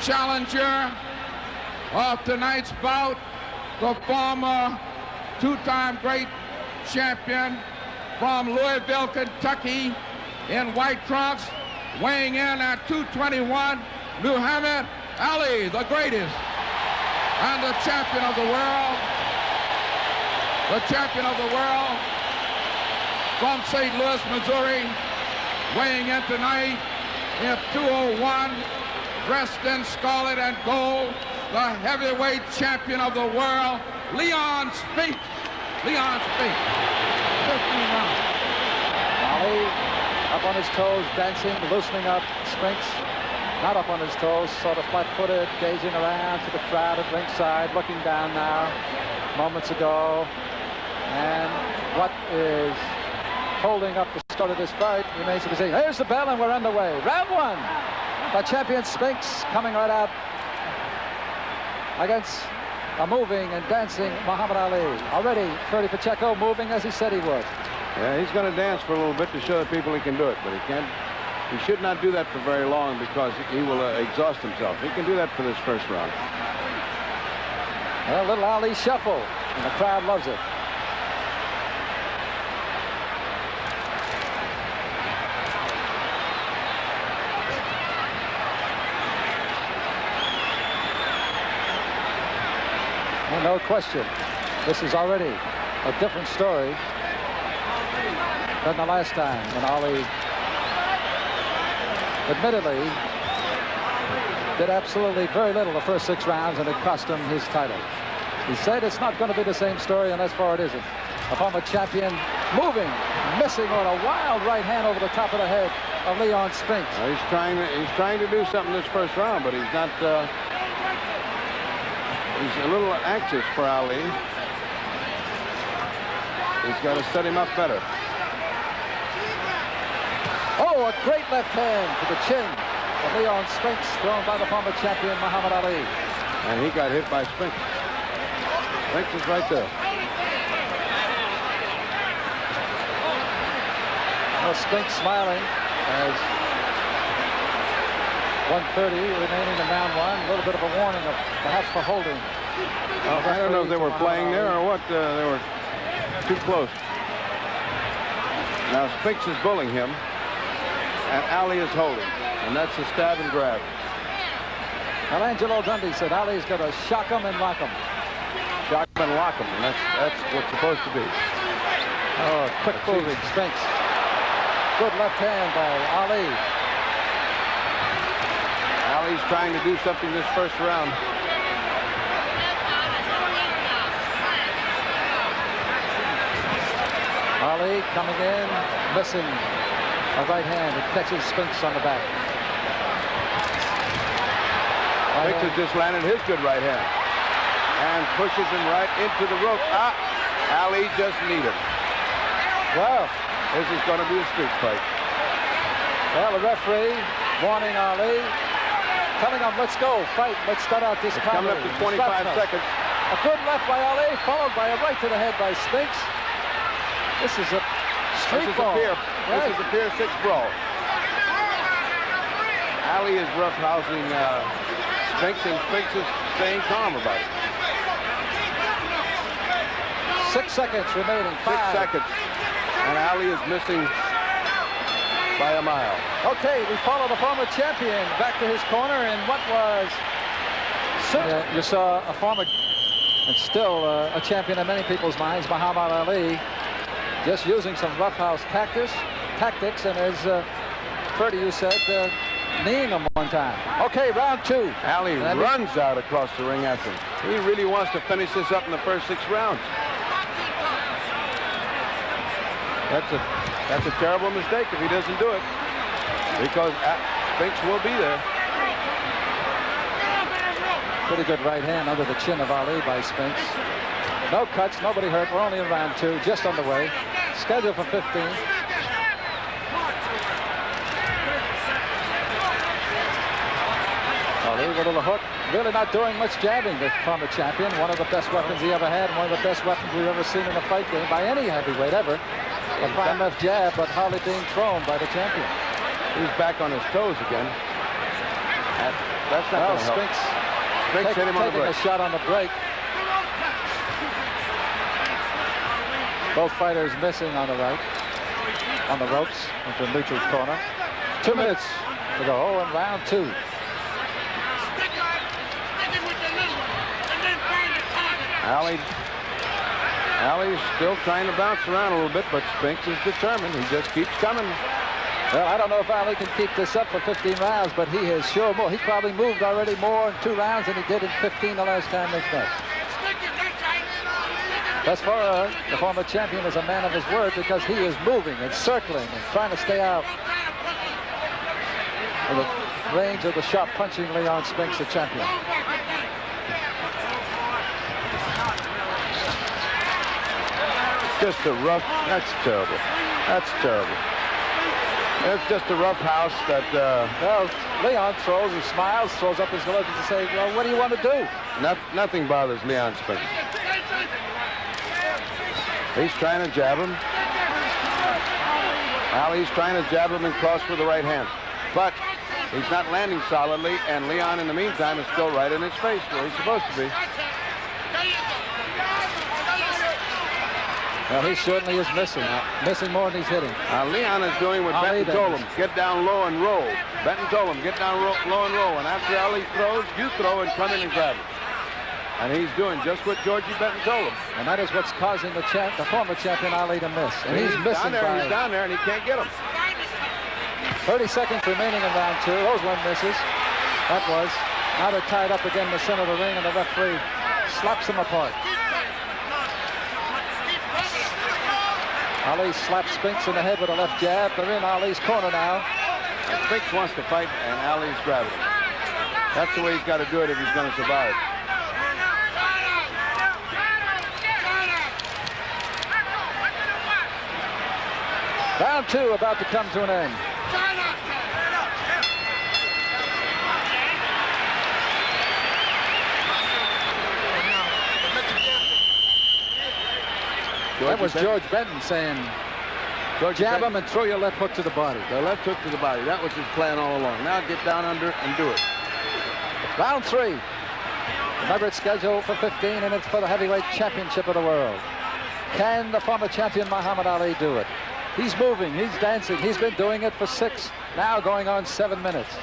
challenger of tonight's bout, the former two-time great champion from Louisville, Kentucky, in white trunks, weighing in at 221, Muhammad Ali, the greatest, and the champion of the world, from St. Louis, Missouri, weighing in tonight at 201, dressed in scarlet and gold, the heavyweight champion of the world, Leon Spinks. Leon Spinks. 15 rounds. Ali up on his toes, dancing, loosening up. Spinks not up on his toes, sort of flat-footed, gazing around to the crowd at ringside, looking down now, moments ago. And what is holding up the start of this fight remains to be seen. Here's the bell and we're underway. Round one. The champion Spinks coming right out against a moving and dancing Muhammad Ali. Already Freddie Pacheco moving as he said he would. Yeah, he's going to dance for a little bit to show the people he can do it, but he can't. He should not do that for very long because he will exhaust himself. He can do that for this first round. A little Ali shuffle, and the crowd loves it. And no question, this is already a different story than the last time when Ali admittedly did absolutely very little the first 6 rounds, and it cost him his title. He said it's not going to be the same story, and as far it isn't. A former champion moving, missing on a wild right hand over the top of the head of Leon Spinks. Well, he's trying to do something this first round, but he's not. He's a little anxious for Ali. He's got to set him up better. Oh, a great left hand to the chin of Leon Spinks, thrown by the former champion Muhammad Ali. And he got hit by Spinks. Spinks is right there. Well, Spinks smiling as 1:30 remaining in round one. A little bit of a warning of perhaps for holding. I don't know if they were playing there or what. They were too close. Now Spinks is bullying him, and Ali is holding, and that's a stab and grab. Well, Angelo Dundee said Ali's going to shock him and lock him. Shock him and lock him, and that's what's supposed to be. Oh, quick moving Spinks. Good left hand by Ali. Ali's trying to do something this first round. Ali coming in, missing a right hand. It catches Spinks on the back. Spinks has just landed his good right hand and pushes him right into the rope. Ali just needed. Well, this is going to be a street fight. Well, the referee warning Ali, telling him, let's go, fight, let's start out this coming up to 25 seconds. A good left by Ali, followed by a right to the head by Spinks. This is a street brawl. This is a Pier 6 brawl. Ali is roughhousing Spinks, and Spinks is staying calm about it. 6 seconds remaining. 6 seconds. And Ali is missing by a mile. Okay, we follow the former champion back to his corner in what was... you saw a former and still a champion in many people's minds, Muhammad Ali, just using some roughhouse tactics, and as Freddie, you said, kneeing him one time. Okay, round two. Ali runs out across the ring after him. He really wants to finish this up in the first 6 rounds. That's a terrible mistake if he doesn't do it, because Spinks will be there. Pretty good right hand under the chin of Ali by Spinks. No cuts, nobody hurt. We're only in round 2, just underway. Scheduled for 15. Ali with a hook. Really not doing much jabbing, the former champion. One of the best weapons he ever had, and one of the best weapons we've ever seen in a fight game by any heavyweight ever. A fine left jab, but hardly being thrown by the champion. He's back on his toes again. That's not going to help. Spinks hit him on the break. Taking a shot on the break. Both fighters missing on the right. On the ropes into the neutral corner. 2 minutes to go in round 2. Ali's still trying to bounce around a little bit, but Spinks is determined. He just keeps coming. Well, I don't know if Ali can keep this up for 15 rounds, but he has sure more. He probably moved already more in 2 rounds than he did in 15 the last time they met. Thus far, the former champion is a man of his word because he is moving and circling and trying to stay out of the range of the sharp punching Leon Spinks, the champion. Just a rough, that's terrible. That's terrible. It's just a rough house that... Well, Leon throws, he smiles, throws up his gloves to say, well, what do you want to do? Nothing bothers Leon Spinks. He's trying to jab him. Ali's trying to jab him and cross with the right hand. But he's not landing solidly, and Leon, in the meantime, is still right in his face where he's supposed to be. Well, he certainly is missing. Missing more than he's hitting. Leon is doing what Benton told him. Get down low and roll. Benton told him, get down low and roll. And after Ali throws, you throw and come in and grab it. And he's doing just what Georgie Benton told him. And that is what's causing the former champion Ali to miss. And he's missing He's down there, and he can't get him. 30 seconds remaining in round 2. Those one misses. That was. Now they're tied up again in the center of the ring, and the referee slaps them apart. Ali slaps Spinks in the head with a left jab. They're in Ali's corner now. And Spinks wants to fight, and Ali's grabbing him. That's the way he's got to do it if he's going to survive. Round 2 about to come to an end. That was George Benton saying, jab him and throw your left hook to the body. The left hook to the body. That was his plan all along. Now get down under and do it. Round 3. Remember, it's scheduled for 15, and it's for the heavyweight championship of the world. Can the former champion Muhammad Ali do it? He's moving. He's dancing. He's been doing it for 6, now going on 7 minutes.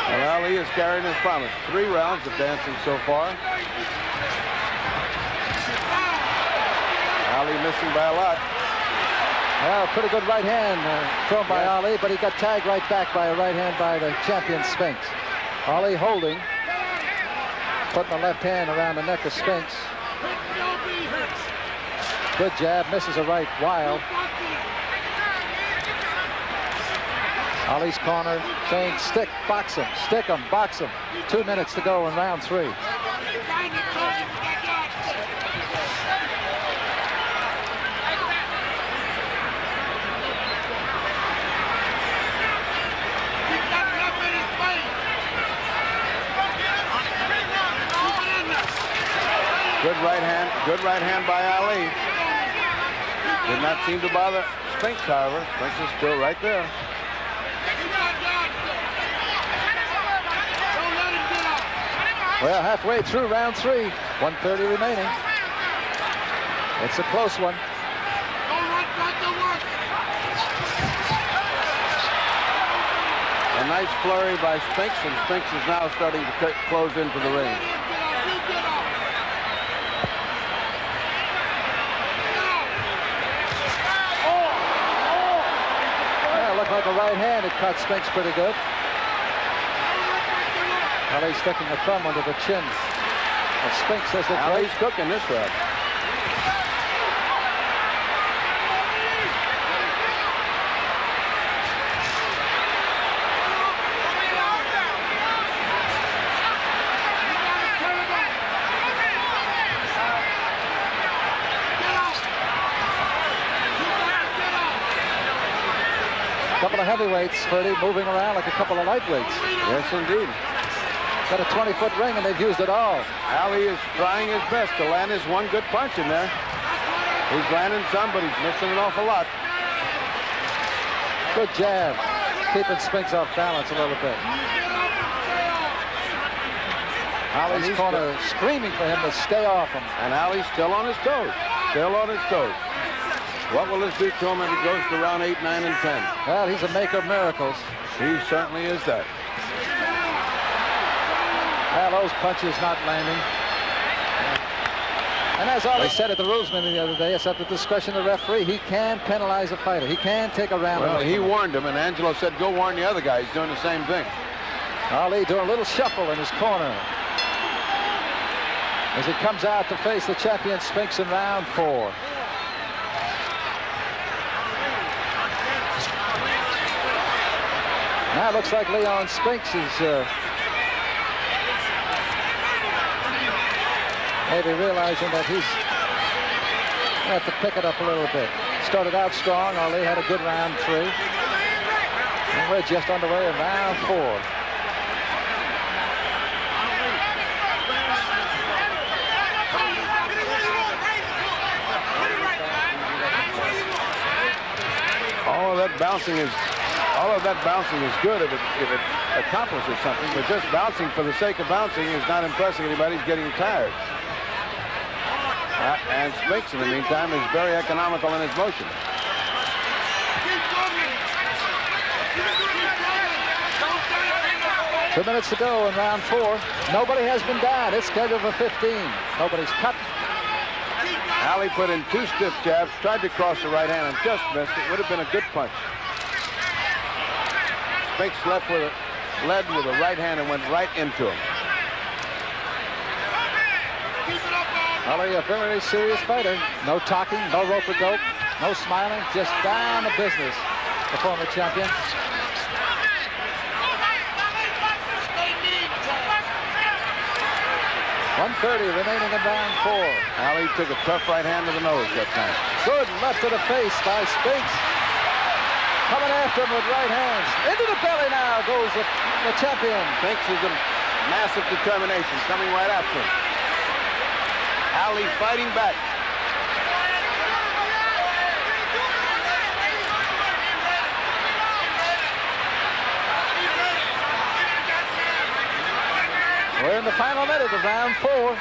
Well, Ali is carrying his promise. 3 rounds of dancing so far. Ali missing by a lot. Well, pretty good right hand thrown by Ali, but he got tagged right back by a right hand by the champion Spinks. Ali holding, putting the left hand around the neck of Spinks. Good jab, misses a right wild. Ali's corner saying, stick, box him, stick him, box him. 2 minutes to go in round 3. Good right hand by Ali. Did not seem to bother Spinks, however. Spinks is still right there. Well, halfway through round 3, 1:30 remaining. It's a close one. A nice flurry by Spinks, and Spinks is now starting to close into the ring. Like a right hand, it caught Spinks pretty good. Ali sticking a thumb under the chin of Spinks as the Ali's cooking this round. A couple of heavyweights, Freddie, moving around like a couple of lightweights. Yes, indeed. Got a 20-foot ring, and they've used it all. Ali is trying his best to land his one good punch in there. He's landing some, but he's missing an awful lot. Good jab. Keeping Spinks off balance a little bit. Ali's corner screaming for him to stay off him. And Ali's still on his toes. Still on his toes. What will this do to him if he goes to round 8, 9, and 10? Well, he's a maker of miracles. He certainly is that. Well, those punches not landing. And as Ali said at the rules meeting the other day, it's at the discretion of the referee. He can penalize a fighter. He can take a round. Well, he warned him, and Angelo said, go warn the other guy. He's doing the same thing. Ali doing a little shuffle in his corner as he comes out to face the champion Spinks in round 4. Now it looks like Leon Spinks is maybe realizing that he's going to have to pick it up a little bit. Started out strong. Ali had a good round 3. And we're just underway in round 4. All of that bouncing is good if it accomplishes something, but just bouncing for the sake of bouncing is not impressing anybody. He's getting tired. And Spinks, in the meantime, is very economical in his motion. Two minutes to go in round 4. Nobody has been down. It's scheduled for 15. Nobody's cut. Ali put in 2 stiff jabs, tried to cross the right hand and just missed. It would have been a good punch. Spinks led with a right hand and went right into him. Ali, a very serious fighter. No talking, no rope-a-dope, no smiling, just down to business. The former champion. 1:30 remaining in round 4. Ali took a tough right hand to the nose that time. Good left to the face by Spinks. Coming after him with right hands. Into the belly now goes the champion. Spinks is a massive determination coming right after him. Ali fighting back. We're in the final minute of round 4.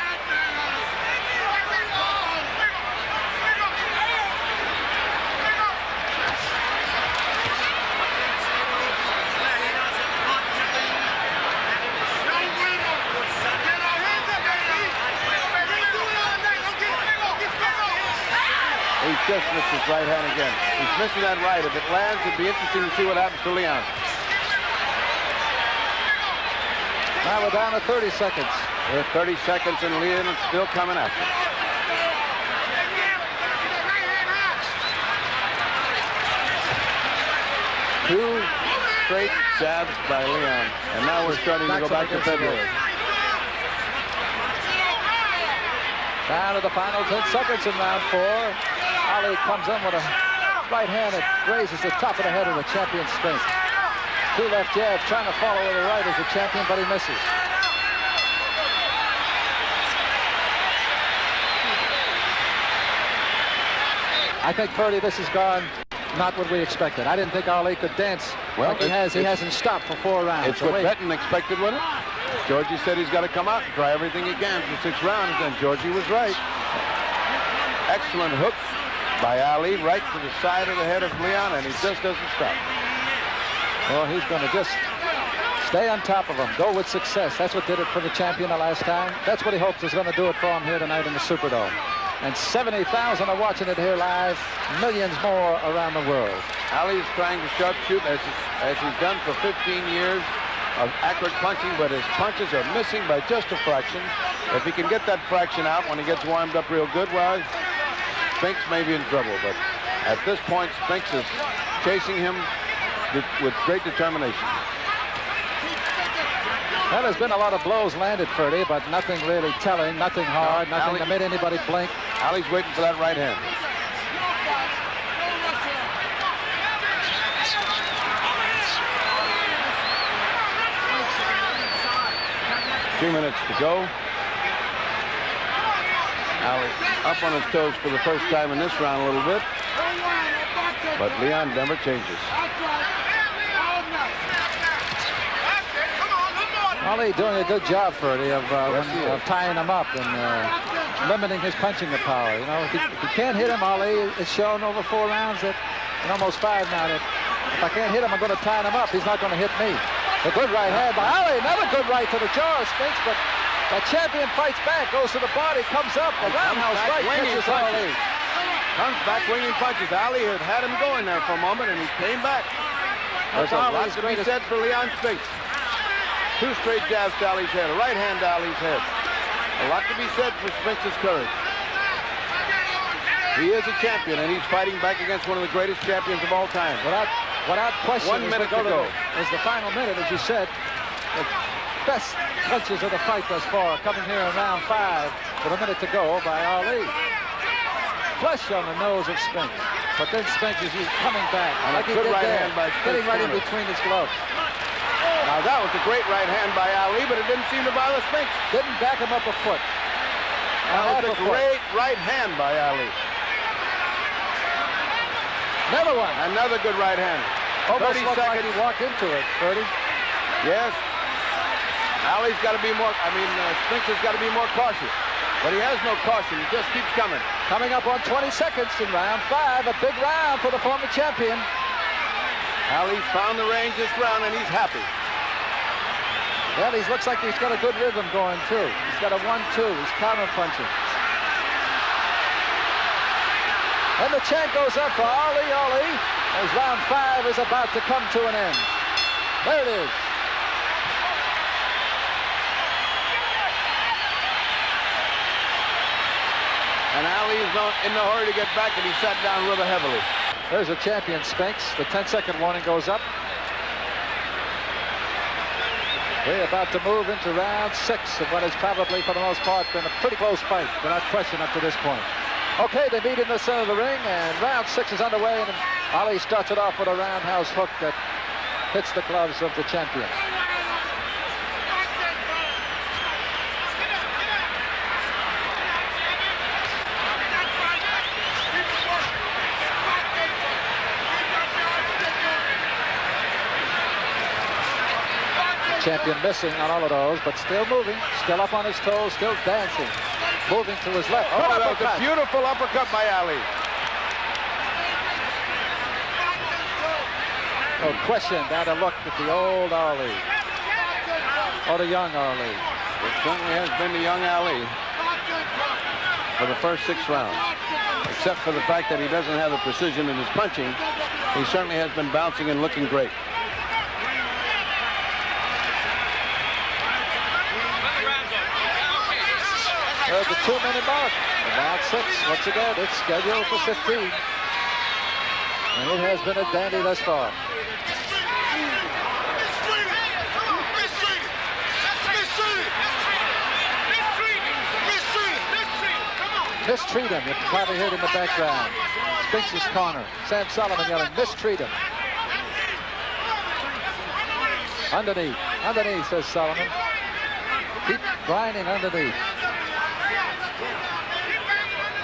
He just missed his right hand again. He's missing that right. If it lands, it'd be interesting to see what happens to Leon. Now we're down to 30 seconds. With 30 seconds and Leon is still coming after. 2 straight jabs by Leon. And now we're starting to go back to February. Down to the final 10 seconds in round 4. Ali comes in with a right hand that grazes the top of the head of the champion Spinks. 2 left jabs, trying to follow with the right as the champion, but he misses. I think, Ferdy, this has gone not what we expected. I didn't think Ali could dance like he has. He hasn't stopped for 4 rounds. It's what Benton expected, wasn't it? Georgie said he's got to come out and try everything he can for 6 rounds, and Georgie was right. Excellent hook by Ali right to the side of the head of Leon, and he just doesn't stop. Well, he's going to just stay on top of him, go with success. That's what did it for the champion the last time. That's what he hopes is going to do it for him here tonight in the Superdome. And 70,000 are watching it here live, millions more around the world. Ali is trying to sharpshoot as he's done for 15 years of accurate punching, but his punches are missing by just a fraction. If he can get that fraction out when he gets warmed up real good, well, Spinks may be in trouble. But at this point, Spinks is chasing him with great determination. Well, there's been a lot of blows landed, Ferdy, but nothing really telling, nothing hard, nothing that made anybody blink. Ali's waiting for that right hand. 2 minutes to go. Ali up on his toes for the first time in this round a little bit. But Leon never changes. Ali doing a good job, Ferdy, of tying him up and limiting his punching power. You know, if he can't hit him, Ali has shown over 4 rounds that, and almost 5 now, that if I can't hit him, I'm going to tie him up. He's not going to hit me. A good right hand by Ali. Another good right to the jaw, Spinks, but the champion fights back, goes to the body, comes up. The roundhouse right catches Ali. Comes back winging punches. Ali had him going there for a moment, and he came back. There's a lot to be said for Leon Spinks. 2 straight jabs to Ali's head, a right hand to Ali's head. A lot to be said for Spinks' courage. He is a champion, and he's fighting back against one of the greatest champions of all time. Without question, 1 minute to go. Is the final minute, as you said. The best punches of the fight thus far, coming here in round 5 with a minute to go by Ali. Flush on the nose of Spinks, but then Spinks is coming back. And like a good right hand by Spinks. Getting right in between his gloves. Now that was a great right hand by Ali, but it didn't seem to bother Spinks. Didn't back him up a foot. That was a great right hand by Ali. Another one. Another good right hand. Almost looked like he walked into it, Ferdy. Yes. Ali's got to be more, Spinks has got to be more cautious. But he has no caution. He just keeps coming. Coming up on 20 seconds in round 5. A big round for the former champion. Ali's found the range this round, and he's happy. Well, he looks like he's got a good rhythm going, too. He's got a 1-2. He's counter-punching. And the chant goes up for Ali, as round 5 is about to come to an end. There it is. And Ali is in no hurry to get back, and he sat down rather heavily. There's a champion, Spinks. The 10-second warning goes up. We're about to move into round 6 of what has probably, for the most part, been a pretty close fight, without question, up to this point. Okay, they meet in the center of the ring, and round 6 is underway, and Ali starts it off with a roundhouse hook that hits the gloves of the champion. Champion missing on all of those, but still moving, still up on his toes, still dancing, moving to his left. Oh, that was a beautiful uppercut by Ali. No question, now to look at the old Ali, or the young Ali. It certainly has been the young Ali for the first 6 rounds. Except for the fact that he doesn't have the precision in his punching, he certainly has been bouncing and looking great. There's the 2-minute mark. Round 6, once again, it's scheduled for 15. And it has been a dandy thus far. Mistreat him. You can probably hear it in the background. Spinks' corner. Sam Solomon yelling, mistreat him. Underneath. Underneath, says Solomon. Keep grinding underneath.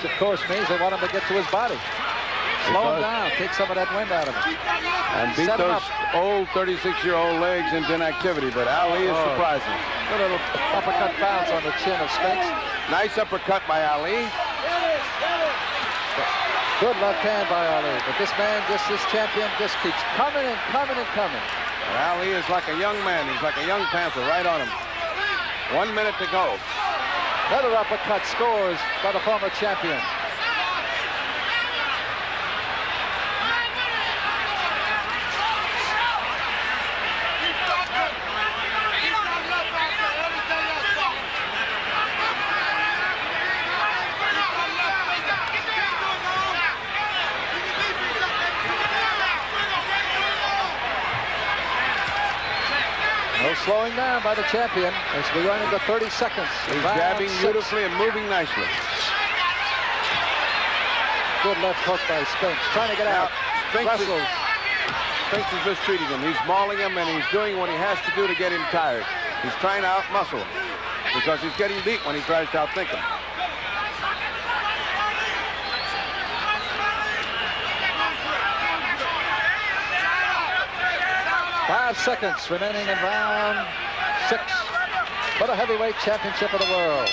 Which, of course, means they want him to get to his body. Slow him down. Take some of that wind out of him. And beat those old 36-year-old legs into inactivity. But Ali is surprising. Good little uppercut bounce on the chin of Spinks. Nice uppercut by Ali. Good left hand by Ali. But this man, this champion, just keeps coming and coming and coming. And Ali is like a young man. He's like a young panther right on him. 1 minute to go. Another uppercut scores by the former champion. No slowing down by the champion as we run into 30 seconds. He's jabbing beautifully and moving nicely. Good left hook by Spinks. Trying to get out. Spinks is mistreating him. He's mauling him, and he's doing what he has to do to get him tired. He's trying to outmuscle him. because he's getting beat when he tries to outthink him. 5 seconds remaining in round 6 for the heavyweight championship of the world.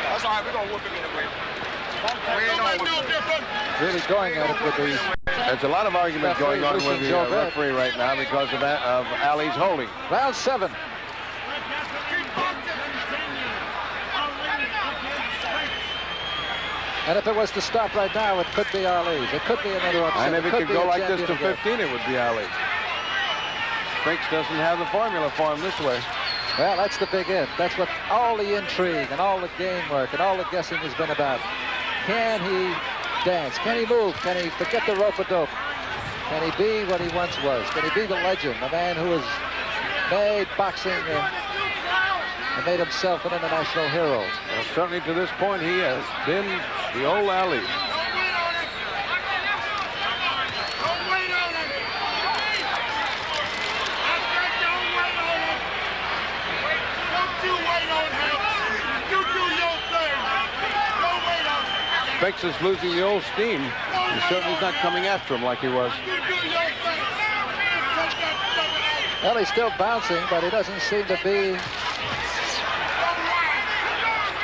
That's all right, we're gonna whoop him anyway. Really going at it with these. There's a lot of argument going on with the referee right now because of Ali's holding. Round 7. And if it was to stop right now, it could be Ali's. It could be another upset. And if it could go like this to 15, it would be Ali. Spinks doesn't have the formula for him this way. Well, that's the big if. That's what all the intrigue and all the game work and all the guessing has been about. Can he dance? Can he move? Can he forget the rope-a-dope? Can he be what he once was? Can he be the legend, the man who has made boxing and made himself an international hero? Well, certainly to this point, he has been the old Ali. Spinks is losing the old steam. He certainly not coming after him like he was. Well, he's still bouncing, but he doesn't seem to be,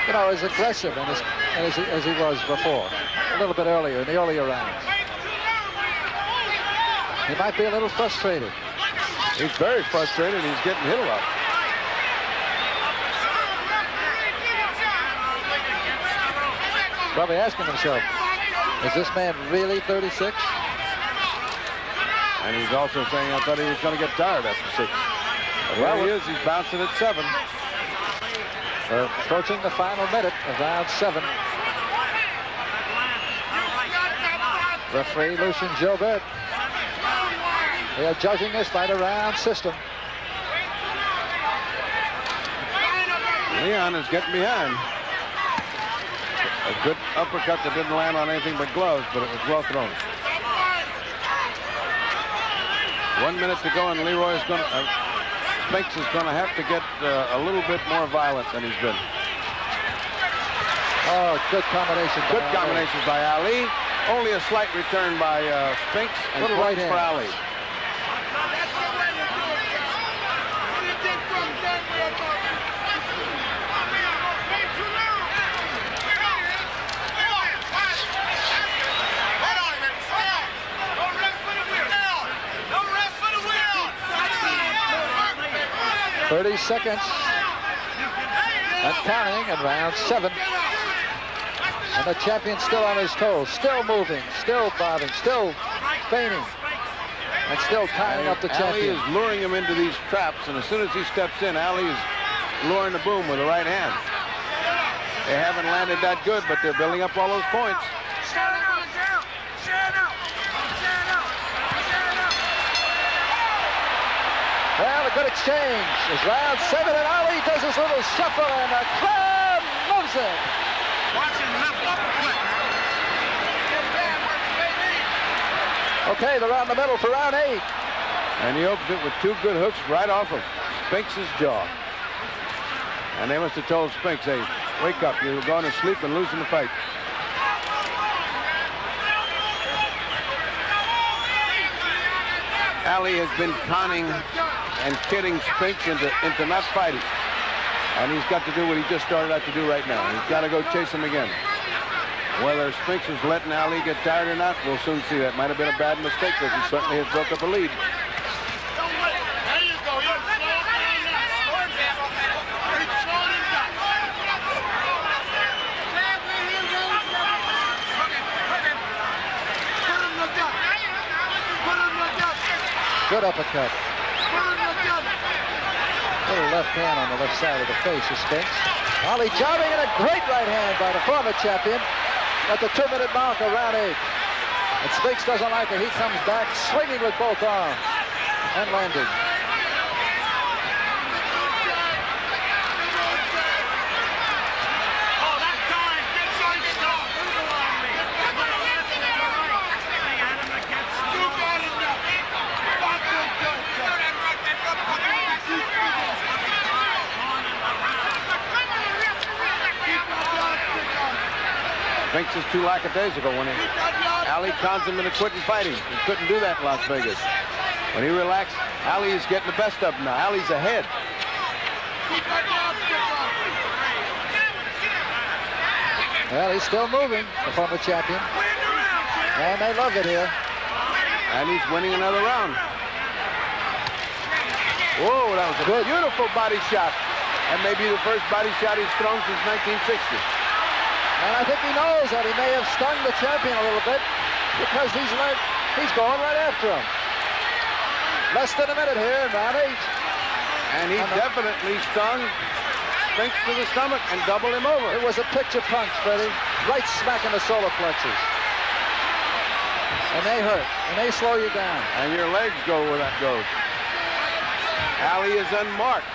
you know, as aggressive as he was before, a little bit earlier, in the earlier rounds. He might be a little frustrated. He's very frustrated. He's getting hit a lot. Probably asking himself, is this man really 36? And he's also saying, I thought he was going to get tired after 6. But well, he is. He's bouncing at 7. We're approaching the final minute of round 7. Referee Lucien Gilbert. They are judging this by the round system. Leon is getting behind. A good uppercut that didn't land on anything but gloves, but it was well thrown. 1 minute to go, and Leroy is going to, Spinks is going to have to get a little bit more violent than he's been. Oh, good combination. Good combinations by Ali. Only a slight return by Spinks, and little right hand for Ali. .30 seconds and counting in round 7. And the champion's still on his toes, still moving, still bobbing, still feigning, and still tying up the champion. Ali is luring him into these traps, and as soon as he steps in, Ali is luring the boom with the right hand. They haven't landed that good, but they're building up all those points. Well, a good exchange. It's round 7, and Ali does his little shuffle, and the crowd loves it. Okay, they're around the middle for round 8. And he opens it with 2 good hooks right off of Spinks' jaw. And they must have told Spinks, hey, wake up, you're going to sleep and losing the fight. Ali has been conning and kidding Spinks into not fighting. And he's got to do what he just started out to do right now. He's got to go chase him again. Whether Spinks is letting Ali get tired or not, we'll soon see. That might have been a bad mistake because he certainly has broke up a lead. Good uppercut. Little left hand on the left side of the face of Spinks. Ali jobbing, and a great right hand by the former champion at the 2-minute mark of round 8. And Spinks doesn't like it. He comes back swinging with both arms and landing. Spinks is too lackadaisical when Ali cons him into quitting fighting. He couldn't do that in Las Vegas. When he relaxed, Ali is getting the best of him now. Ali's ahead. Well, he's still moving, the former champion. And they love it here. And he's winning another round. Whoa, that was a beautiful body shot. And maybe the first body shot he's thrown since 1960. And I think he knows that he may have stung the champion a little bit because he's going right after him. Less than a minute here in round 8. And he definitely stung Spinks to the stomach and doubled him over. It was a picture punch, Freddie. Right smack in the solar plexus. And they hurt, and they slow you down. And your legs go where that goes. Ali is unmarked.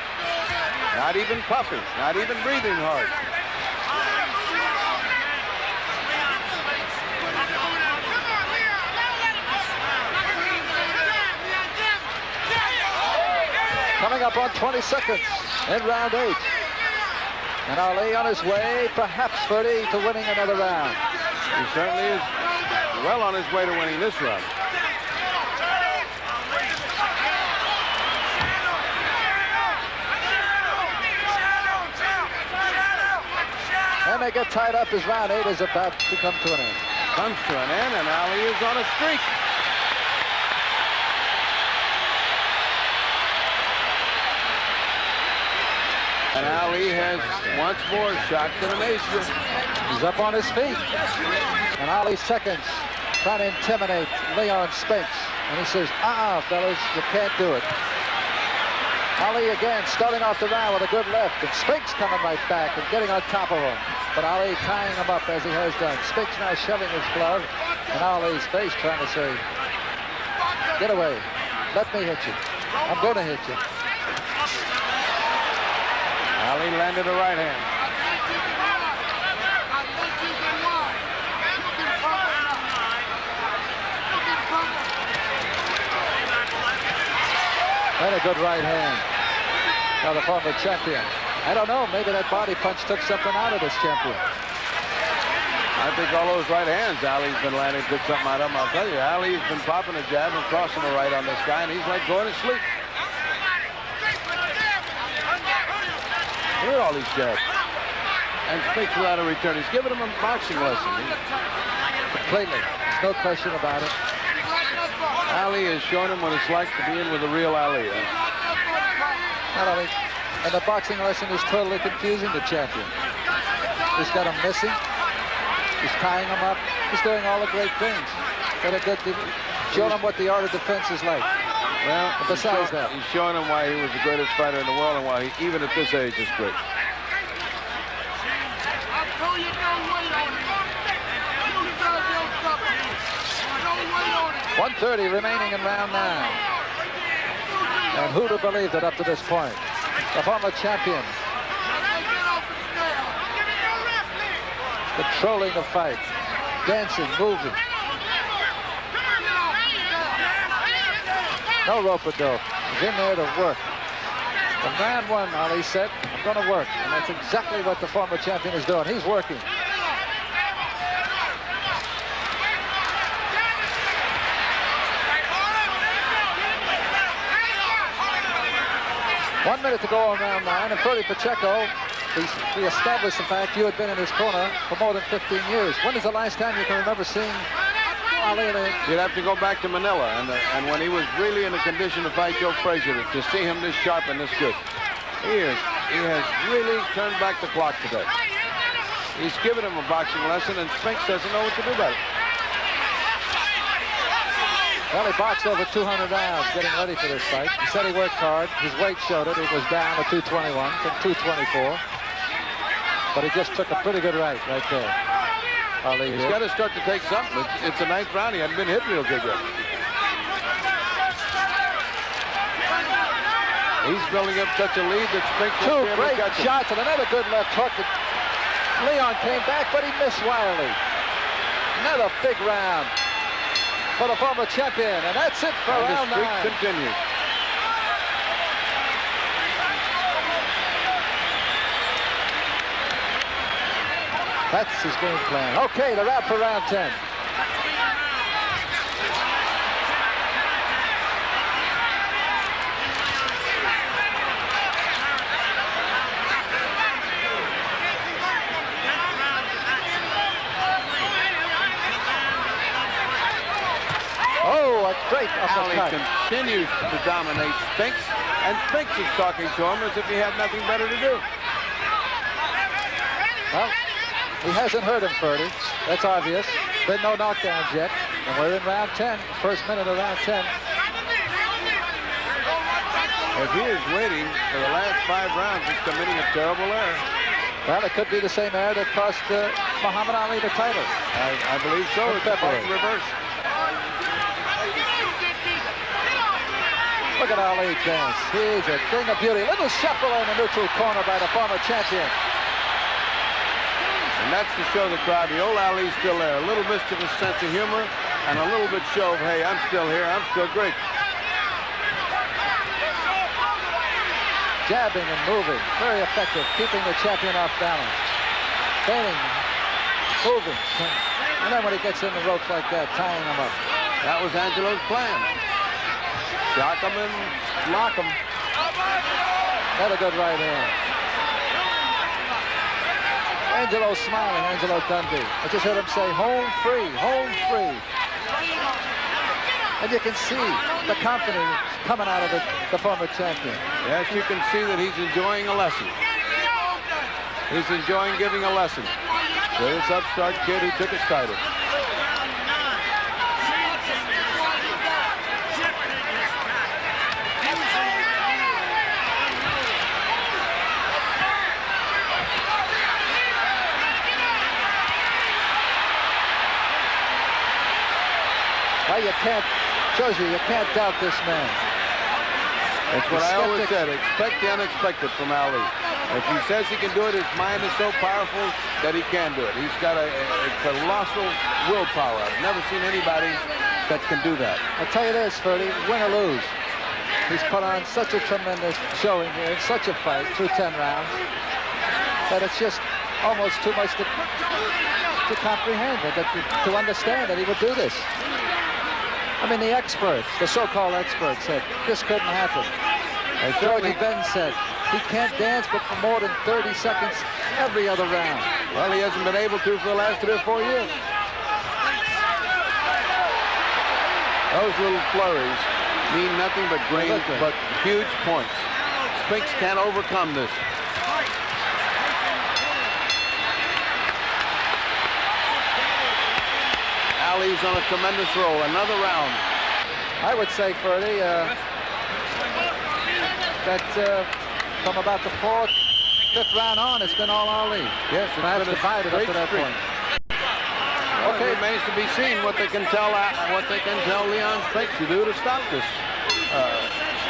Not even puffing, not even breathing hard. Coming up on 20 seconds in round 8. And Ali on his way, perhaps, Freddie, to winning another round. He certainly is well on his way to winning this round. And they get tied up as round 8 is about to come to an end. Comes to an end, and Ali is on a streak. And Ali has once more shocked and amazed you. He's up on his feet. And Ali seconds, trying to intimidate Leon Spinks. And he says, fellas, you can't do it. Ali again starting off the round with a good left. And Spinks coming right back and getting on top of him. But Ali tying him up as he has done. Spinks now shoving his glove. And Ali's face trying to say, get away. Let me hit you. I'm going to hit you. Ali landed a right hand. And a good right hand. Now the former champion. I don't know, maybe that body punch took something out of this champion. I think all those right hands Ali's been landing took something out of him. I'll tell you, Ali's been popping a jab and crossing a right on this guy, and he's like going to sleep. Look at all these jabs. And Spinks without a return. He's giving him a boxing lesson. Completely. There's no question about it. Ali has shown him what it's like to be in with the real Ali. Not only, and the boxing lesson is totally confusing the champion. He's got him missing. He's tying him up. He's doing all the great things. Got a good, showing him what the art of defense is like. Well, besides that, he's showing him why he was the greatest fighter in the world and why he, even at this age, is great. .130 remaining in round 9. And who'd have believed it up to this point? The former champion. Controlling the fight. Dancing, moving. No rope-a-dope. He's in there to work. In round 1, Ali said, I'm going to work. And that's exactly what the former champion is doing. He's working. One minute to go on round 9, and Freddie Pacheco, we established the fact you had been in his corner for more than 15 years. When is the last time you can remember seeing Ali in a... You'd have to go back to Manila, and when he was really in a condition to fight Joe Frazier, to see him this sharp and this good. He has really turned back the clock today. He's given him a boxing lesson, and Spinks doesn't know what to do about it. Well, he boxed over 200 rounds getting ready for this fight. He said he worked hard. His weight showed it. It was down to 221 from 224. But he just took a pretty good right there. Ali He's got to start to take something. It's the 9th round. He hasn't been hit real good yet. He's building up such a lead that Spinks two will be able great to catch him. shots and another good left hook. Leon came back, but he missed wildly. Another big round for the former champion, and that's it for round 9. The streak continues. That's his game plan. Okay, they're out for round 10. Oh, a great Ali uppercut. continues to dominate Spinks, and Spinks is talking to him as if he had nothing better to do. Well, he hasn't hurt him, Ferdy. That's obvious. Been no knockdowns yet. And we're in round 10, first minute of round 10. If he is waiting for the last 5 rounds, he's committing a terrible error. Well, it could be the same error that cost Muhammad Ali the title. I believe so. It's about reverse. Look at Ali dance. He's a thing of beauty. Little shuffle in the neutral corner by the former champion. And that's to show the crowd the old Ali's still there. A little mischievous sense of humor and a little bit show of, hey, I'm still here. I'm still great. Jabbing and moving. Very effective. Keeping the champion off balance. Feigning. Moving. And then when he gets in the ropes like that, tying him up. That was Angelo's plan. Shock him and lock him. Not a good right hand. Angelo smiling, Angelo Dundee. I just heard him say, home free, home free. And you can see the confidence coming out of the former champion. Yes, you can see that he's enjoying a lesson. He's enjoying giving a lesson to this upstart kid who took his title. Well, you can't, shows you can't doubt this man. That's what I always said. Expect the unexpected from Ali. If he says he can do it, his mind is so powerful that he can do it. He's got a colossal willpower. I've never seen anybody that can do that. I'll tell you this, Ferdy, win or lose, he's put on such a tremendous showing here, such a fight through 10 rounds, that it's just almost too much to comprehend, to understand that he would do this. I mean, the experts, the so-called experts said this couldn't happen. As Georgie Ben said, he can't dance but for more than 30 seconds every other round. Well, he hasn't been able to for the last 3 or 4 years. Those little flurries mean nothing but huge points. Spinks can't overcome this. Ali's on a tremendous roll. Another round. I would say, Ferdy, that from about the 4th, 5th round on, it's been all Ali. Yes, it's perhaps been a divided up to that streak. point. Well, Okay. it remains to be seen what they can tell Leon Spinks to do to stop this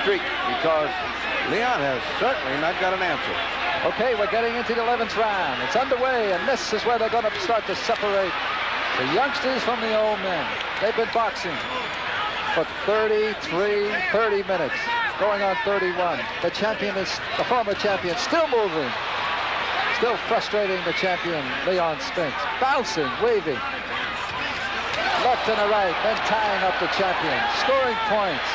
streak, because Leon has certainly not got an answer. Okay, we're getting into the 11th round. It's underway, and this is where they're going to start to separate the youngsters from the old men. They've been boxing for 30 minutes, going on 31. The champion is, the former champion, still moving, still frustrating the champion, Leon Spinks. Bouncing, waving, left and a right, then tying up the champion, scoring points,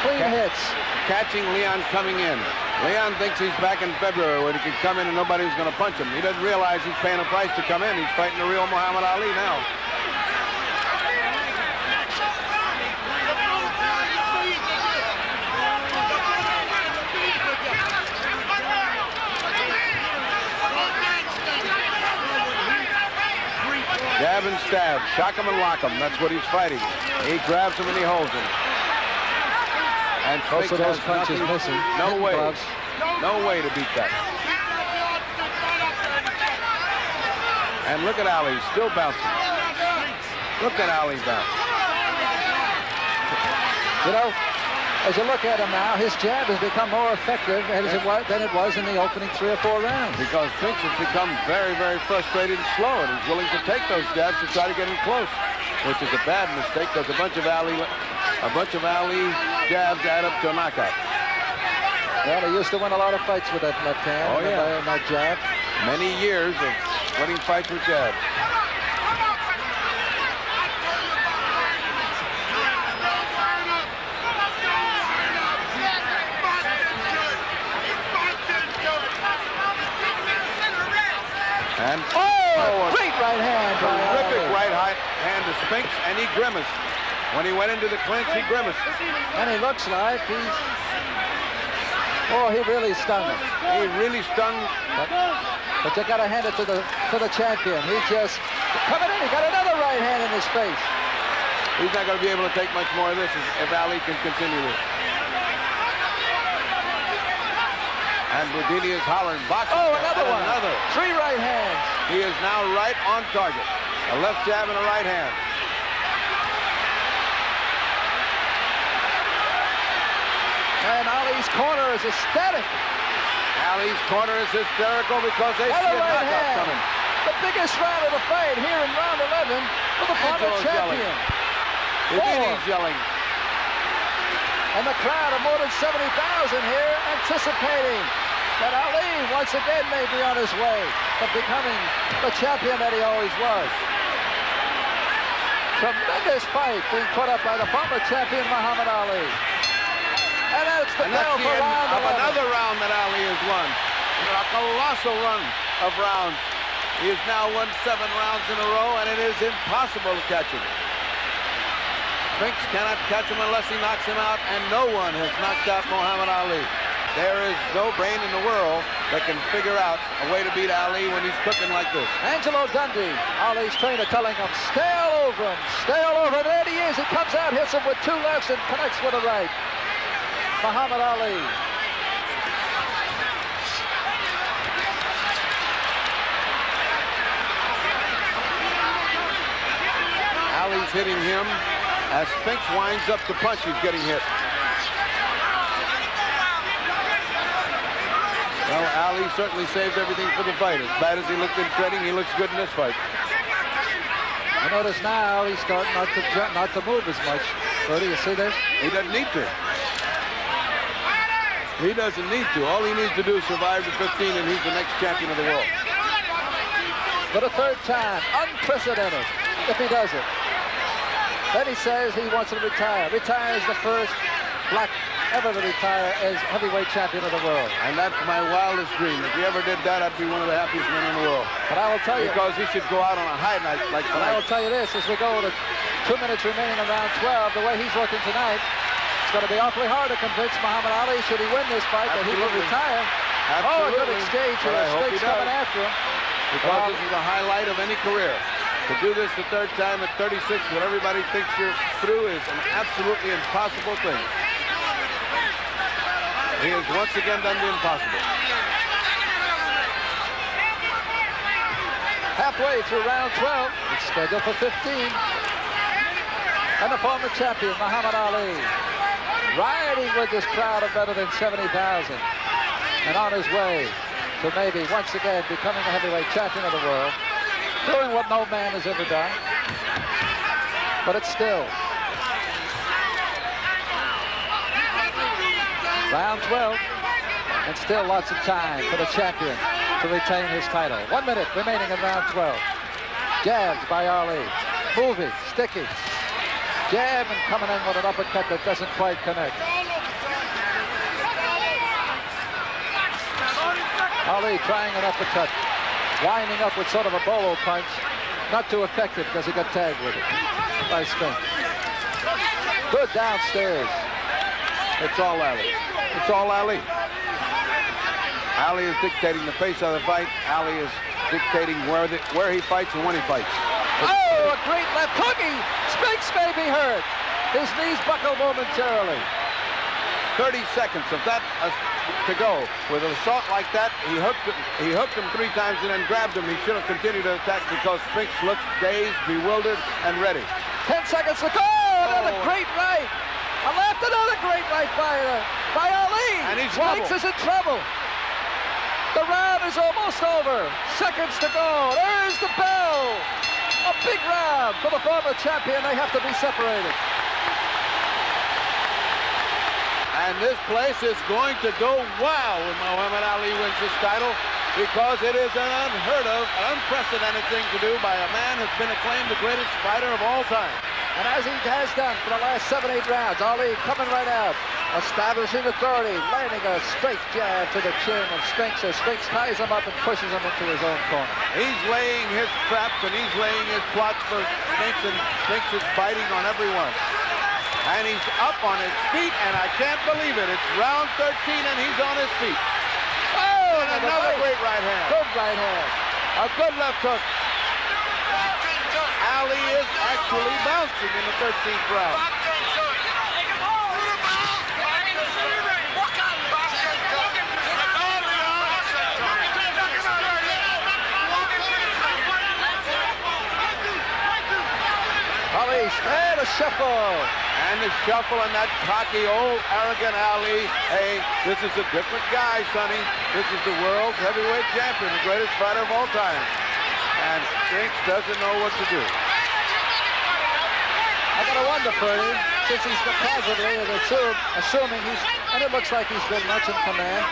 clean hits. Catching Leon coming in. Leon thinks he's back in February when he can come in and nobody's going to punch him. He doesn't realize he's paying a price to come in. He's fighting the real Muhammad Ali now. Jab and stab, shock him and lock him. That's what he's fighting. He grabs him and he holds him. And Also those punches missing. No way. Gloves. No way to beat that. And look at Ali, still bouncing. Look at Ali bounce. You know, as you look at him now, his jab has become more effective than it was in the opening 3 or 4 rounds. Because Spinks has become very, very frustrated and slow, and he's willing to take those jabs to try to get him close, which is a bad mistake, because a bunch of Ali jabs add up to a knockout. Well, he used to win a lot of fights with that left hand. Oh, yeah. And that jab. Many years of winning fights with jabs. And a great right hand. Terrific right hand to Spinks, and he grimaced. When he went into the clinch, he grimaced. And he looks like he's... Oh, he really stung him. He really stung. But you got to hand it to the champion. He just coming in. He got another right hand in his face. He's not going to be able to take much more of this if Ali can continue this. And Boudini is hollering, boxing. Oh, another one. Another. 3 right hands. He is now right on target. A left jab and a right hand. And Ali's corner is ecstatic. Ali's corner is hysterical because they see a knockout coming. The biggest round of the fight here in round 11 for the former champion. Boudini's yelling. And the crowd of more than 70,000 here anticipating that Ali once again may be on his way to becoming the champion that he always was. Tremendous fight being put up by the former champion Muhammad Ali. And that's the bell for round 11. Another round that Ali has won. A colossal run of rounds. He has now won 7 rounds in a row, and it is impossible to catch him. Spinks cannot catch him unless he knocks him out, and no one has knocked out Muhammad Ali. There is no brain in the world that can figure out a way to beat Ali when he's cooking like this. Angelo Dundee, Ali's trainer, telling him, stay all over him, stay all over him. There he is. He comes out, hits him with 2 lefts, and connects with a right. Muhammad Ali. Ali's hitting him. As Spinks winds up to punch, he's getting hit. Well, Ali certainly saved everything for the fight. As bad as he looked in training, he looks good in this fight. I notice now he's starting not to move as much. Bertie, you see this? He doesn't need to. He doesn't need to. All he needs to do is survive to 15, and he's the next champion of the world. For the 3rd time, unprecedented, if he does it. Then he says he wants to retire. Retire as the first black ever to retire as heavyweight champion of the world. And that's my wildest dream. If he ever did that, I'd be one of the happiest men in the world. But I will tell you... Because he should go out on a high night like tonight. But I will tell you this, as we go to 2 minutes remaining in round 12, the way he's looking tonight, it's going to be awfully hard to convince Muhammad Ali, should he win this fight, that he will retire. Absolutely. Oh, a good exchange here. Spinks coming after him. Because this is the highlight of any career. To do this the 3rd time at 36 when everybody thinks you're through is an absolutely impossible thing. He has once again done the impossible. Halfway through round 12, it's scheduled for 15. And the former champion, Muhammad Ali, riding with this crowd of better than 70,000. And on his way to maybe once again becoming the heavyweight champion of the world. Doing what no man has ever done. But it's still. Round 12. And still lots of time for the champion to retain his title. 1 minute remaining in round 12. Jabs by Ali. Moving, sticky. Jab and coming in with an uppercut that doesn't quite connect. Ali trying an uppercut. Winding up with sort of a bolo punch. Not too effective because he got tagged with it by Spinks. Good downstairs. It's all Ali. It's all Ali. Ali is dictating the pace of the fight. Ali is dictating where he fights and when he fights. Oh, a great left hook. Spinks may be hurt. His knees buckle momentarily. 30 seconds of that to go. With an assault like that, he hooked him 3 times and then grabbed him. He should have continued to attack because Spinks looks dazed, bewildered, and ready. 10 seconds to go. Another great right. A left, another great right by Ali. And he's Spinks is in trouble. The round is almost over. Seconds to go. There's the bell. A big round for the former champion. They have to be separated. And this place is going to go wild when Muhammad Ali wins this title. because it is an unheard of, unprecedented thing to do by a man who's been acclaimed the greatest fighter of all time. And as he has done for the last 7-8 rounds, Ali coming right out, establishing authority, landing a straight jab to the chin of Spinks as Spinks ties him up and pushes him into his own corner. He's laying his traps and he's laying his plots for Spinks, and Spinks is biting on every one. And he's up on his feet, and I can't believe it. It's round 13, and he's on his feet. Oh, and another great right hand. Good right hand. A good left hook. Ali is actually bouncing in the 13th round. Ali, and a shuffle. And the shuffle, and that cocky, old, arrogant Ali. Hey, this is a different guy, Sonny. This is the world's heavyweight champion, the greatest fighter of all time. And Spinks doesn't know what to do. I gotta wonder, Ferdy, since he's possibly assuming he's, and it looks like he's been much in command.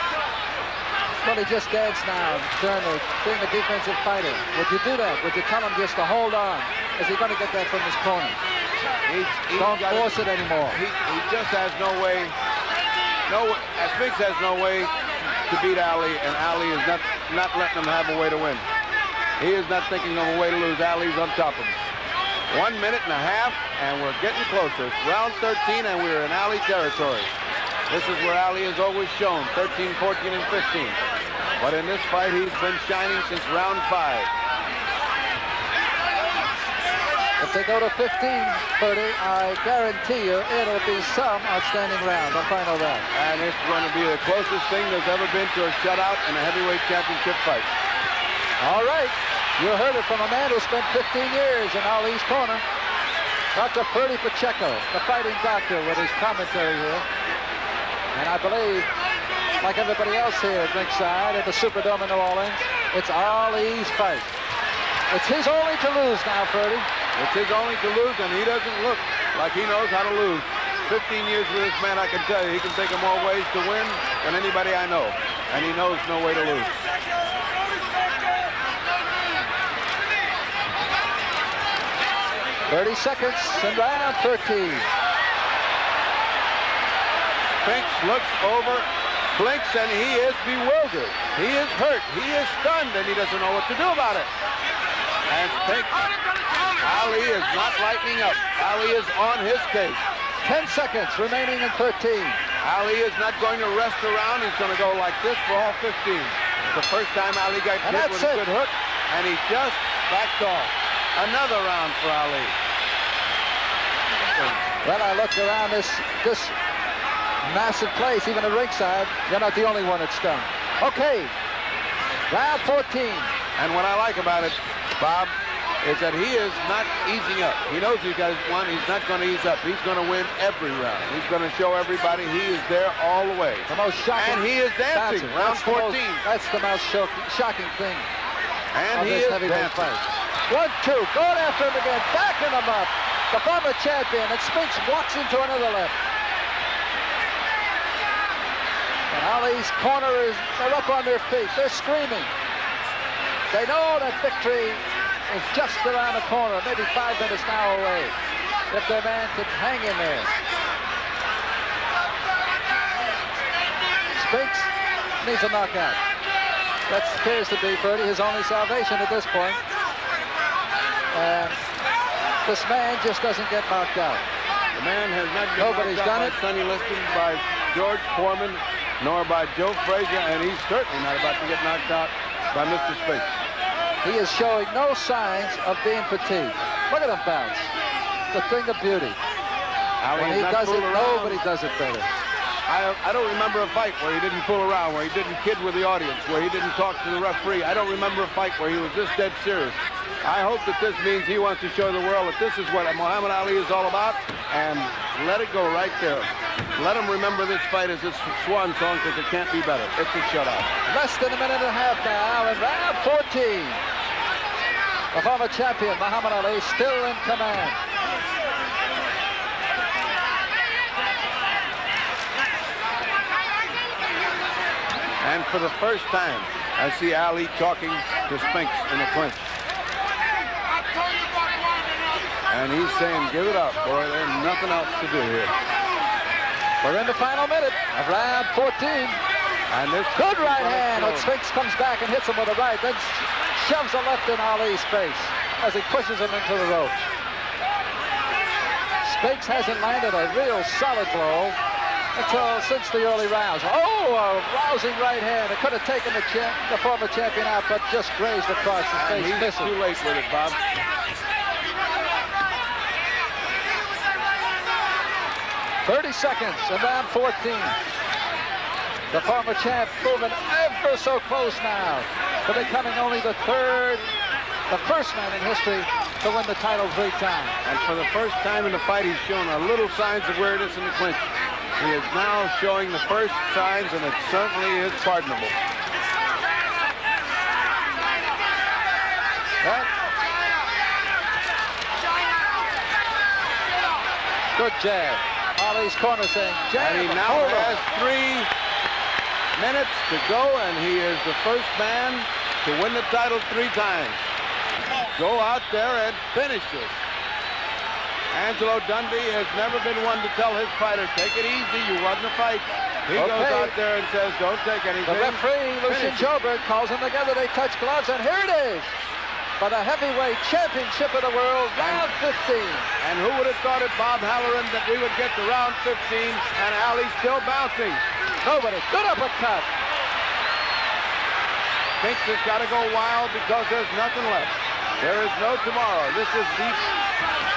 Well, he just danced now, being a defensive fighter. Would you do that? Would you tell him just to hold on? Is he going to get that from his corner? Don't force it anymore. He just has no way. Spinks has no way to beat Ali, and Ali is not letting him have a way to win. He is not thinking of a way to lose. Ali's on top of him. 1 minute and a half, and we're getting closer. It's round 13, and we're in Ali territory. This is where Ali has always shown, 13, 14, and 15. But in this fight, he's been shining since round 5. If they go to 15, Ferdy, I guarantee you it'll be some outstanding round. I'll find out that. And it's going to be the closest thing there's ever been to a shutout in a heavyweight championship fight. All right. You heard it from a man who spent 15 years in Ali's corner. Dr. Ferdy Pacheco, the fighting doctor, with his commentary here. And I believe, like everybody else here at ringside at the Superdome in New Orleans, it's Ali's fight. It's his only to lose now, Ferdy. It's his only to lose, and he doesn't look like he knows how to lose. 15 years with this man, I can tell you, he can think of more ways to win than anybody I know. And he knows no way to lose. "30 seconds in round 13. Spinks looks over, blinks, and he is bewildered. He is hurt. He is stunned, and he doesn't know what to do about it. And Spinks, Ali is not lightening up. Ali is on his case. 10 seconds remaining in 13. Ali is not going to rest around. He's going to go like this for all 15. It's the first time Ali got hit with a good hook, and he just backed off. Another round for Ali. Well, I looked around this massive place, even at ringside. You're not the only one that's done. Okay, round 14. And what I like about it, Bob, is that he is not easing up. He knows he's got one. He's not going to ease up. He's going to win every round. He's going to show everybody he is there all the way. The most shocking. And he is dancing. Round 14. That's the most shocking thing. And he is dancing. Fight. 1-2. Going after him again. Backing him up. The former champion. And Spinks walks into another left. And Ali's corner they're up on their feet. They're screaming. They know that victory is just around the corner, maybe 5 minutes now away. If their man could hang in there. Spinks needs a knockout. That appears to be, Ferdy, his only salvation at this point. And this man just doesn't get knocked out. The man has not been Nobody's knocked done out by Sonny Liston, by George Foreman, nor by Joe Frazier, and he's certainly not about to get knocked out by Mr. Spinks. He is showing no signs of being fatigued. Look at him bounce. The thing of beauty. When he does it, nobody does it better. I don't remember a fight where he didn't fool around, where he didn't kid with the audience, where he didn't talk to the referee. I don't remember a fight where he was this dead serious. I hope that this means he wants to show the world that this is what Muhammad Ali is all about, and let it go right there. Let him remember this fight as his swan song, because it can't be better. It's a shutout. Less than a minute and a half now in round 14. The former champion, Muhammad Ali, still in command. And for the first time, I see Ali talking to Spinks in the clinch. And he's saying, give it up, boy. There's nothing else to do here. We're in the final minute of round 14. And this good right hand, but Spinks comes back and hits him with a right, then shoves a left in Ali's face as he pushes him into the ropes. Spinks hasn't landed a real solid blow until since the early rounds. Oh, a rousing right hand. It could have taken the former champion out, but just grazed across his face. He's missing. too late with it, Bob. 30 seconds in round 14. The former champ moving ever so close now to becoming only the first man in history to win the title 3 times. And for the first time in the fight, he's shown a little signs of weirdness in the clinch. He is now showing the first signs, and it certainly is pardonable. Good jab. Ali's corner saying jab. And he now has 3 minutes to go, and he is the first man to win the title 3 times. Go out there and finish this. Angelo Dundee has never been one to tell his fighter, take it easy, you won the fight. He goes out there and says, don't take anything. The referee, Lucien Joubert, calls them together. They touch gloves, and here it is for the heavyweight championship of the world, round 15. And who would have thought it, Bob Halloran, that we would get to round 15 and Ali still bouncing? Nobody. Good uppercut. Spinks has got to go wild because there's nothing left. There is no tomorrow. This is the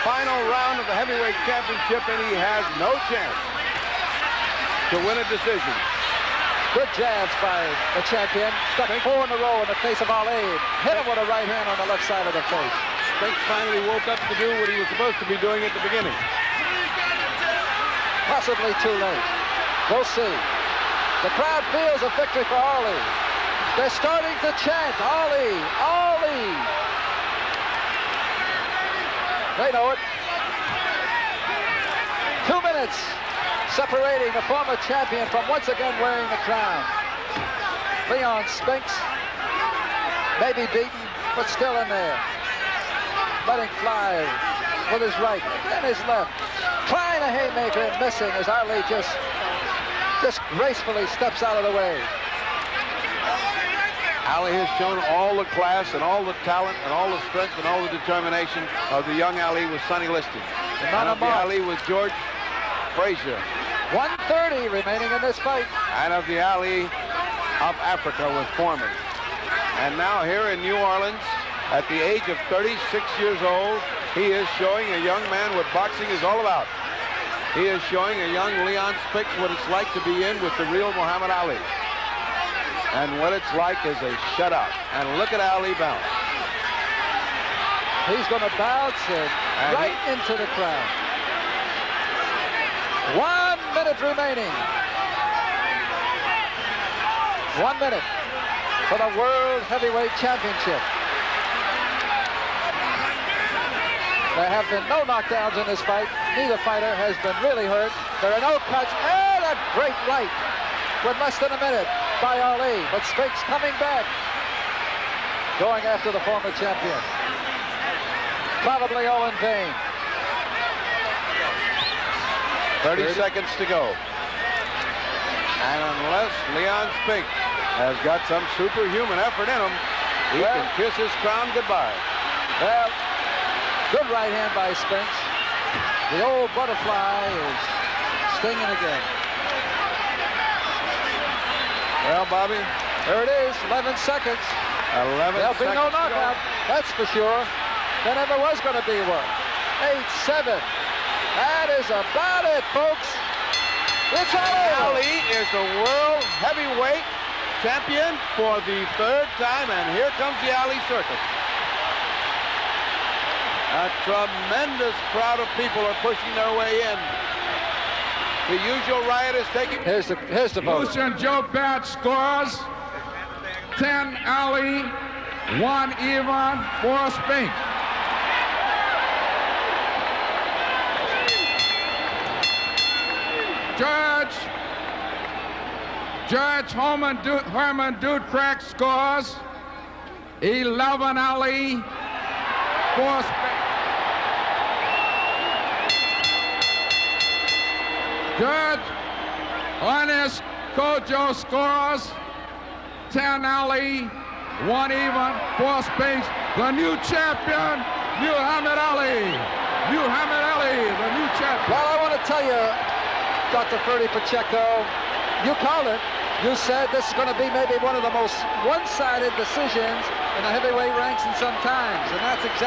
final round of the heavyweight championship, and he has no chance to win a decision. Good jabs by the champion. Stuck 4 in a row in the face of Ali. Hit him with a right hand on the left side of the face. Spinks finally woke up to do what he was supposed to be doing at the beginning. Possibly too late. We'll see. The crowd feels a victory for Ali. They're starting to chant, Ali, Ali. They know it. 2 minutes separating the former champion from once again wearing the crown. Leon Spinks may be beaten, but still in there. Letting fly with his right and his left. Trying a haymaker and missing as Ali just gracefully steps out of the way. Ali has shown all the class and all the talent and all the strength and all the determination of the young Ali with Sonny Liston. And of the Ali with George Frazier. 1:30 remaining in this fight. And of the Ali of Africa with Foreman. And now here in New Orleans, at the age of 36 years old, he is showing a young man what boxing is all about. He is showing a young Leon Spinks what it's like to be in with the real Muhammad Ali. And what it's like is a shutout. And look at Ali bounce. He's going to bounce right into the crowd. 1 minute remaining. 1 minute for the World Heavyweight Championship. There have been no knockdowns in this fight. Neither fighter has been really hurt. There are no cuts. And a great right with less than a minute by Ali. But Spinks coming back. Going after the former champion. Probably all in vain. 30 seconds to go. And unless Leon Spinks has got some superhuman effort in him, he can kiss his crown goodbye. Well, good right hand by Spinks. The old butterfly is stinging again. Well, Bobby, there it is, 11 seconds. 11 There'll be no knockout, that's for sure. There never was going to be one. 8-7. That is about it, folks. It's all over. Ali is the world heavyweight champion for the 3rd time, and here comes the Ali circus. A tremendous crowd of people are pushing their way in. The usual riot is taking... Here's the vote. Lucien Joubert scores 10 Ali, 1 even for Spinks. Judge Herman Dutrecht scores 11 Ali, 4 Spinks. Judge Ernest Kojo scores 10 Ali, 1 even, 4 Spinks. The new champion, Muhammad Ali. Muhammad Ali, the new champion. Well, I want to tell you, Dr. Ferdy Pacheco, you called it. You said this is going to be maybe one of the most one-sided decisions in the heavyweight ranks in some times, and that's exactly